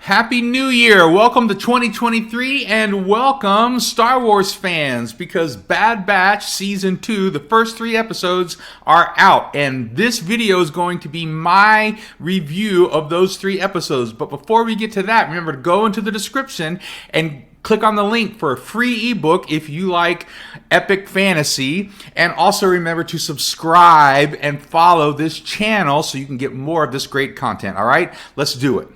Happy New Year! Welcome to 2023 and welcome Star Wars fans, because Bad Batch Season 2, the first 3 episodes are out, and this video is going to be my review of those 3 episodes. But before we get to that, remember to go into the description and click on the link for a free ebook if you like epic fantasy, and also remember to subscribe and follow this channel so you can get more of this great content. All right, let's do it.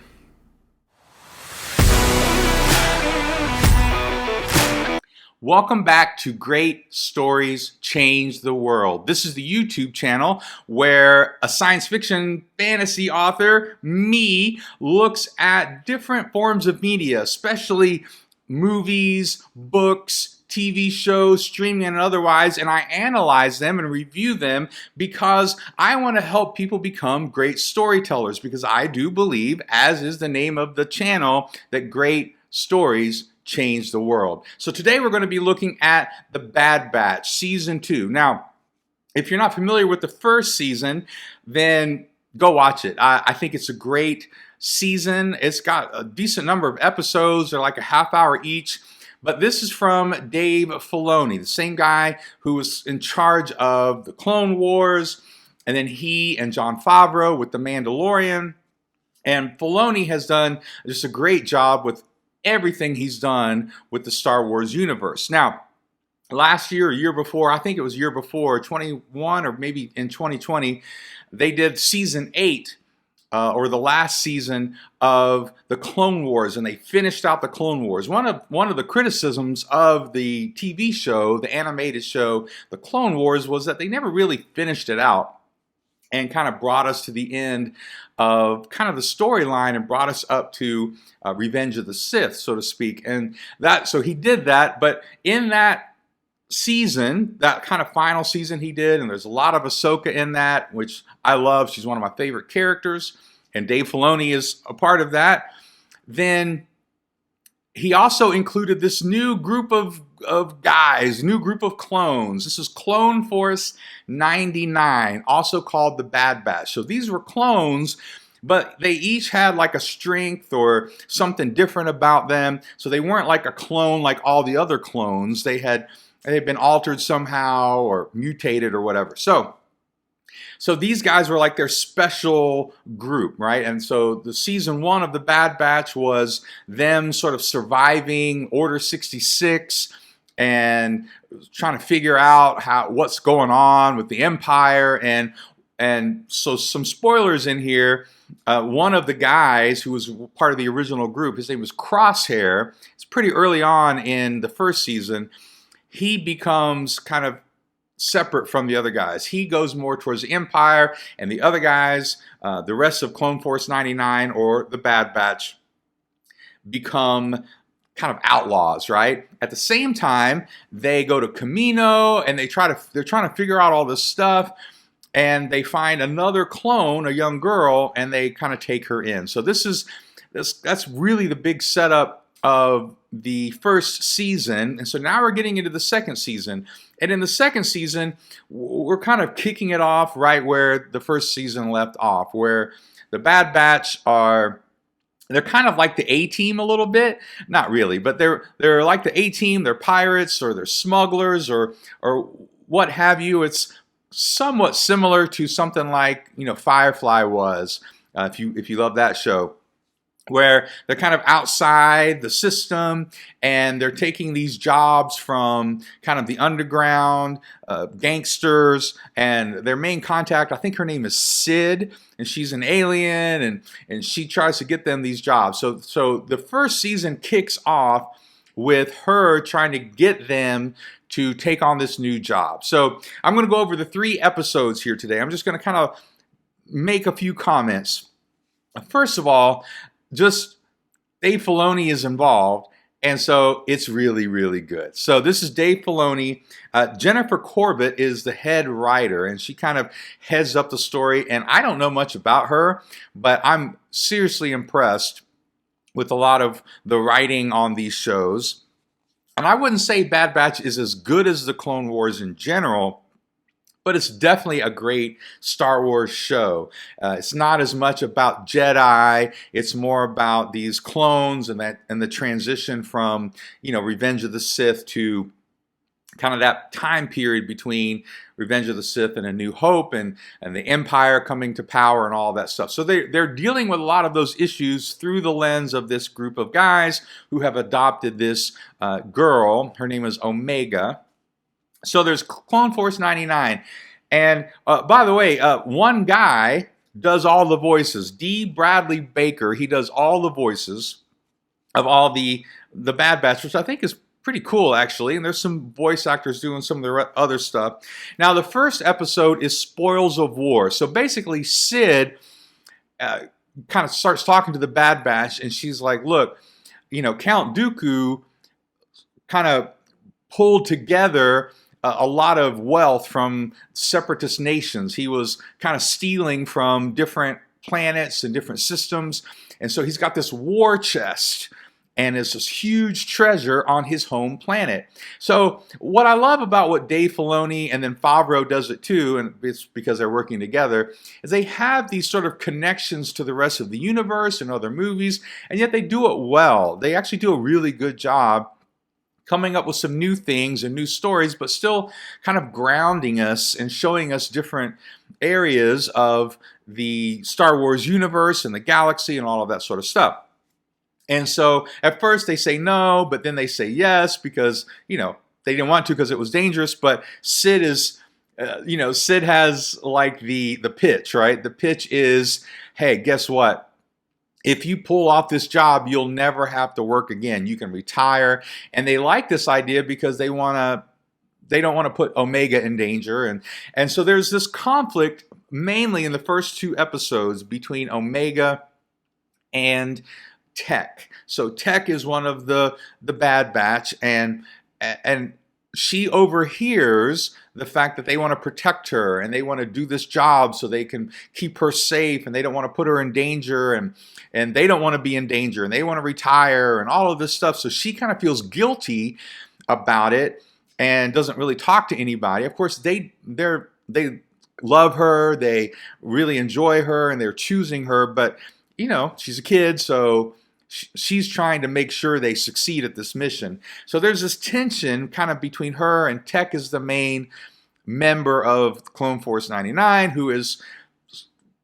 Welcome back to Great Stories Change the World. This is the YouTube channel where a science fiction fantasy author, me, looks at different forms of media, especially movies, books, TV shows, streaming and otherwise, and I analyze them and review them because I want to help people become great storytellers, because I do believe, as is the name of the channel, that great stories change the world. So today we're going to be looking at the Bad Batch Season 2. Now, if you're not familiar with the first season, then go watch it. I think it's a great season. It's got a decent number of episodes. They're like a half hour each. But this is from Dave Filoni, the same guy who was in charge of the Clone Wars, and then he and Jon Favreau with The Mandalorian. And Filoni has done just a great job with everything he's done with the Star Wars universe. Now, last year or year before, I think it was year before, 21 or maybe in 2020, they did season 8 or the last season of the Clone Wars, and they finished out the Clone Wars. One of the criticisms of the TV show, the animated show, the Clone Wars, was that they never really finished it out and kind of brought us to the end of kind of the storyline and brought us up to Revenge of the Sith, so to speak. And so he did that, but in that season, that kind of final season he did, and there's a lot of Ahsoka in that, which I love. She's one of my favorite characters, and Dave Filoni is a part of that. Then he also included this new group of guys, new group of clones. This is Clone Force 99, also called the Bad Batch. So these were clones, but they each had like a strength or something different about them. So they weren't like a clone like all the other clones. They'd been altered somehow or mutated or whatever. So these guys were like their special group, right? And so the season 1 of the Bad Batch was them sort of surviving Order 66 and trying to figure out what's going on with the Empire. And so some spoilers in here. One of the guys who was part of the original group, his name was Crosshair. It's pretty early on in the first season. He becomes kind of separate from the other guys. He goes more towards the Empire, and the other guys, the rest of Clone Force 99 or the Bad Batch, become kind of outlaws, right? At the same time, they go to Camino and they're trying to figure out all this stuff, and they find another clone, a young girl, and they kind of take her in. So that's really the big setup of the first season. And so now we're getting into the second season. And in the second season, we're kind of kicking it off right where the first season left off, where the Bad Batch they're kind of like the A-Team a little bit. Not really, but they're like the A-Team. They're pirates, or they're smugglers, or what have you. It's somewhat similar to something like, Firefly was, if you love that show, where they're kind of outside the system and they're taking these jobs from kind of the underground gangsters, and their main contact, I think her name is Sid, and she's an alien, and she tries to get them these jobs. So the first season kicks off with her trying to get them to take on this new job. So I'm going to go over the 3 episodes here today. I'm just going to kind of make a few comments. First of all, just Dave Filoni is involved, and so it's really, really good. So this is Dave Filoni. Jennifer Corbett is the head writer, and she kind of heads up the story, and I don't know much about her, but I'm seriously impressed with a lot of the writing on these shows. And I wouldn't say Bad Batch is as good as the Clone Wars in general, But it's definitely a great Star Wars show. It's not as much about Jedi. It's more about these clones and the transition from, Revenge of the Sith to kind of that time period between Revenge of the Sith and A New Hope, and the Empire coming to power and all that stuff. So they're dealing with a lot of those issues through the lens of this group of guys who have adopted this girl. Her name is Omega. So there's Clone Force 99. And by the way, one guy does all the voices. D. Bradley Baker, he does all the voices of all the Bad Batch, which I think is pretty cool, actually. And there's some voice actors doing some of the other stuff. Now, the first episode is Spoils of War. So basically, Sid kind of starts talking to the Bad Batch, and she's like, look, Count Dooku kind of pulled together a lot of wealth from separatist nations. He was kind of stealing from different planets and different systems. And so he's got this war chest, and it's this huge treasure on his home planet. So what I love about what Dave Filoni and then Favreau does it too, and it's because they're working together, is they have these sort of connections to the rest of the universe and other movies, and yet they do it well. They actually do a really good job coming up with some new things and new stories, but still kind of grounding us and showing us different areas of the Star Wars universe and the galaxy and all of that sort of stuff. And so at first they say no, but then they say yes because, they didn't want to because it was dangerous. But Sid is, Sid has like the pitch, right? The pitch is, hey, guess what? If you pull off this job, you'll never have to work again. You can retire. And they like this idea because they don't want to put Omega in danger. And so there's this conflict mainly in the first two episodes between Omega and Tech. So Tech is one of the Bad Batch, and she overhears the fact that they want to protect her and they want to do this job so they can keep her safe, and they don't want to put her in danger, and they don't want to be in danger, and they want to retire and all of this stuff. So she kind of feels guilty about it and doesn't really talk to anybody. Of course, they love her, they really enjoy her, and they're choosing her, but she's a kid, so she's trying to make sure they succeed at this mission. So there's this tension kind of between her, and Tech is the main member of Clone Force 99 who is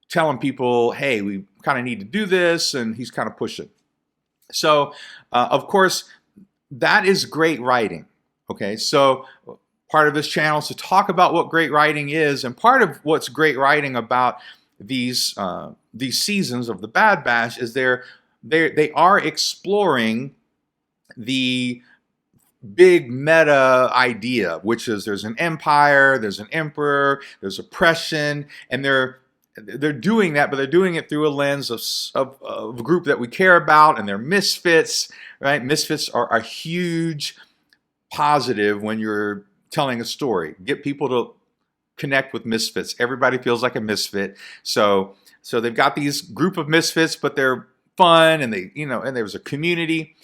telling people, hey, we kind of need to do this, and he's kind of pushing. So, of course, that is great writing. Okay, so part of this channel is to talk about what great writing is, and part of what's great writing about these seasons of the Bad Batch is they are exploring the big meta idea, which is there's an empire, there's an emperor, there's oppression, and they're doing that, but they're doing it through a lens of a group that we care about, and they're misfits, right? Misfits are a huge positive when you're telling a story. Get people to connect with misfits. Everybody feels like a misfit. So they've got these group of misfits, but they're fun, and and there's a community,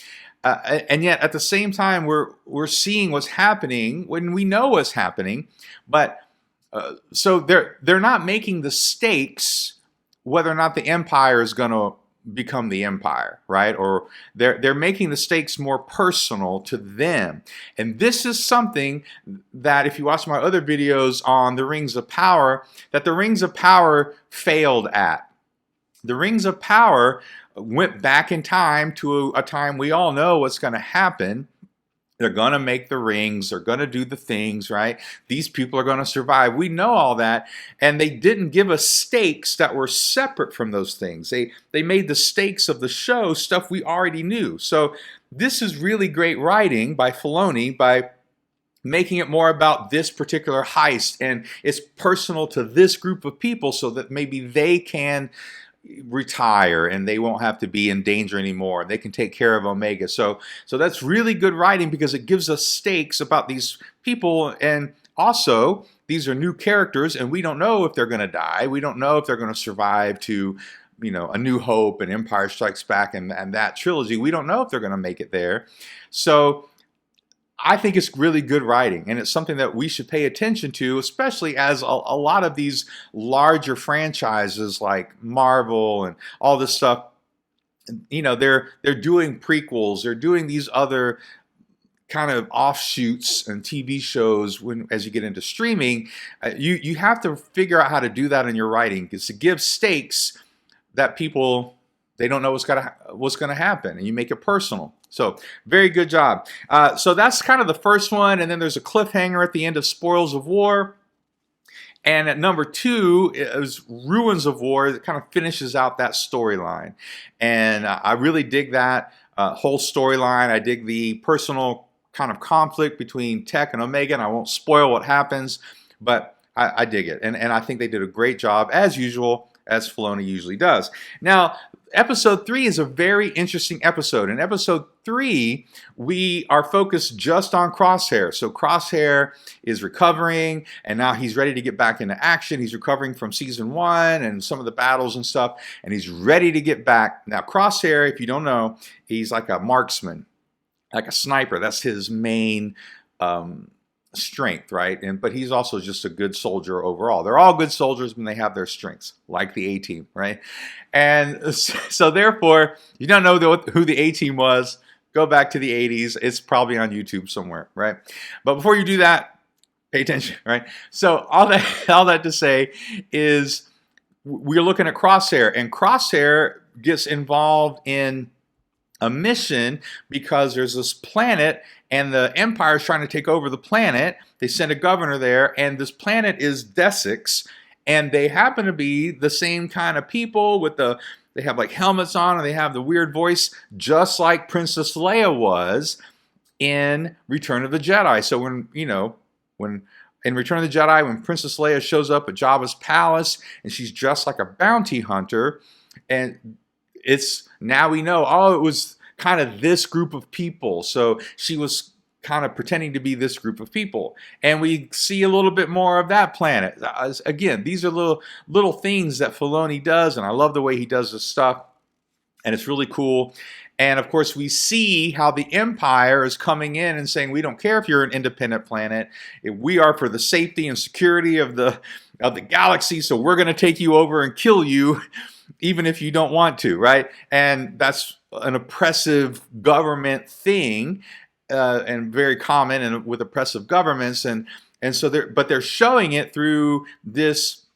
and yet at the same time we're seeing what's happening when we know what's happening, but so they're not making the stakes whether or not the empire is going to become the empire, right? Or they're making the stakes more personal to them. And this is something that, if you watch my other videos on the Rings of Power, that the Rings of Power failed at. The Rings of Power went back in time to a time we all know what's going to happen. They're going to make the rings. They're going to do the things, right? These people are going to survive. We know all that. And they didn't give us stakes that were separate from those things. They made the stakes of the show stuff we already knew. So this is really great writing by Filoni, by making it more about this particular heist. And it's personal to this group of people so that maybe they can retire and they won't have to be in danger anymore. They can take care of Omega. So that's really good writing because it gives us stakes about these people, and also these are new characters and we don't know if they're going to die. We don't know if they're going to survive to A New Hope and Empire Strikes Back and that trilogy. We don't know if they're going to make it there. So I think it's really good writing, and it's something that we should pay attention to, especially as a lot of these larger franchises like Marvel and all this stuff, they're doing prequels, they're doing these other kind of offshoots and TV shows. When as you get into streaming, you have to figure out how to do that in your writing, because to give stakes that people, they don't know what's gonna happen, and you make it personal. So very good job. So that's kind of the first one, and then there's a cliffhanger at the end of Spoils of War. And at number 2 is Ruins of War. That kind of finishes out that storyline. And I really dig that whole storyline. I dig the personal kind of conflict between Tech and Omega, and I won't spoil what happens, but I dig it. And I think they did a great job, as usual, as Filoni usually does. Now, episode 3 is a very interesting episode. In episode 3, we are focused just on Crosshair. So Crosshair is recovering, and now he's ready to get back into action. He's recovering from season 1 and some of the battles and stuff, and he's ready to get back. Now, Crosshair, if you don't know, he's like a marksman, like a sniper. That's his main strength, right? But he's also just a good soldier overall. They're all good soldiers when they have their strengths, like the A-Team, right? And so therefore, you don't know who the A-Team was, go back to the 80s. It's probably on YouTube somewhere, right? But before you do that, pay attention, right? So all that to say is we're looking at Crosshair, and Crosshair gets involved in a mission because there's this planet and the Empire is trying to take over the planet. They send a governor there, and this planet is Desix, and they happen to be the same kind of people with they have like helmets on, and they have the weird voice, just like Princess Leia was in Return of the Jedi. So when in Return of the Jedi, when Princess Leia shows up at Jabba's palace and she's dressed like a bounty hunter, and now we know, oh, it was kind of this group of people. So she was kind of pretending to be this group of people. And we see a little bit more of that planet. Again, these are little things that Filoni does, and I love the way he does this stuff. And it's really cool. And of course, we see how the Empire is coming in and saying, we don't care if you're an independent planet. We are for the safety and security of the galaxy, so we're going to take you over and kill you, even if you don't want to, right? And that's an oppressive government thing, and very common with oppressive governments. And so they're showing it through this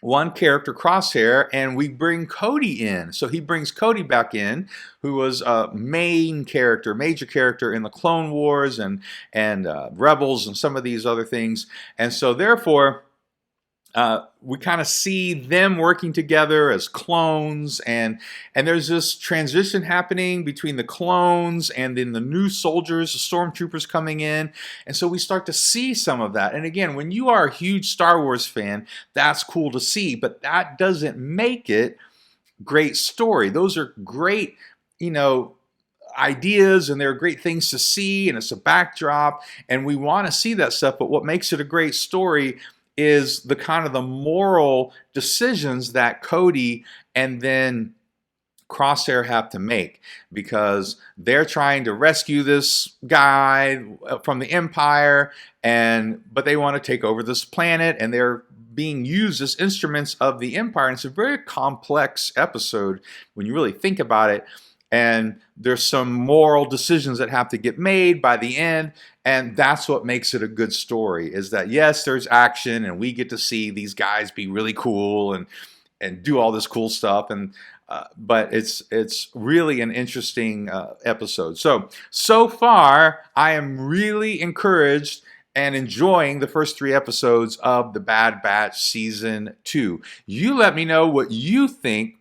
one character, Crosshair, and we bring Cody in. So he brings Cody back in, who was a major character in the Clone Wars and Rebels and some of these other things. And so therefore, we kind of see them working together as clones, and there's this transition happening between the clones and then the new soldiers, the stormtroopers coming in, and so we start to see some of that. And again, when you are a huge Star Wars fan, that's cool to see, but that doesn't make it great story. Those are great, ideas, and they're great things to see, and it's a backdrop, and we want to see that stuff. But what makes it a great story is the kind of the moral decisions that Cody and then Crosshair have to make, because they're trying to rescue this guy from the Empire, but they want to take over this planet, and they're being used as instruments of the Empire. And it's a very complex episode when you really think about it. And there's some moral decisions that have to get made by the end, and that's what makes it a good story, is that yes, there's action, and we get to see these guys be really cool and do all this cool stuff, but it's really an interesting episode. So far, I am really encouraged and enjoying the first 3 episodes of The Bad Batch Season 2. You let me know what you think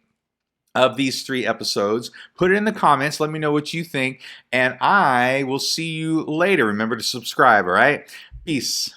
of these 3 episodes. Put it in the comments. Let me know what you think, and I will see you later. Remember to subscribe, all right? Peace.